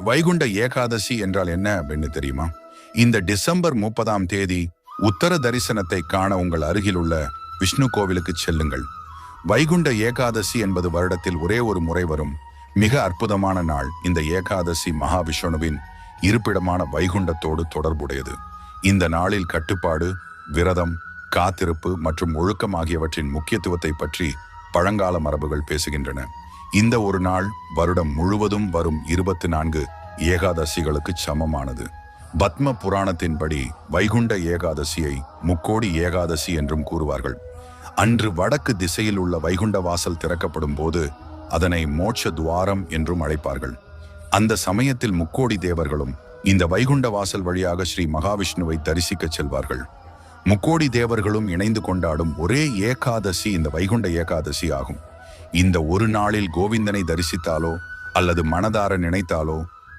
வைகுண்ட ஏகாதசி என்றால் என்ன அப்படின்னு தெரியுமா? இந்த டிசம்பர் 30ஆம் தேதி உத்தர தரிசனத்தை காண உங்கள் அருகில் உள்ள விஷ்ணு கோவிலுக்கு செல்லுங்கள். வைகுண்ட ஏகாதசி என்பது வருடத்தில் ஒரே ஒரு முறை வரும் மிக அற்புதமான நாள். இந்த ஏகாதசி மகாவிஷ்ணுவின் இருப்பிடமான வைகுண்டத்தோடு தொடர்புடையது. இந்த நாளில் கட்டுப்பாடு, விரதம், காத்திருப்பு மற்றும் ஒழுக்கம் ஆகியவற்றின் முக்கியத்துவத்தை பற்றி பழங்கால மரபுகள் பேசுகின்றன. இந்த ஒரு நாள் வருடம் முழுவதும் வரும் 24 ஏகாதசிகளுக்கு சமமானது. பத்ம புராணத்தின்படி வைகுண்ட ஏகாதசியை முக்கோடி ஏகாதசி என்றும் கூறுவார்கள். அன்று வடக்கு திசையில் உள்ள வைகுண்ட வாசல் திறக்கப்படும் போது அதனை மோட்ச துவாரம் என்றும் அழைப்பார்கள். அந்த சமயத்தில் முக்கோடி தேவர்களும் இந்த வைகுண்ட வாசல் வழியாக ஸ்ரீ மகாவிஷ்ணுவை தரிசிக்க செல்வார்கள். முக்கோடி தேவர்களும் இணைந்து கொண்டாடும் ஒரே ஏகாதசி இந்த வைகுண்ட ஏகாதசி ஆகும். இந்த ஒரு நாளில் கோவிந்தனை தரிசித்தாலோ அல்லது மனதார நினைத்தாலோ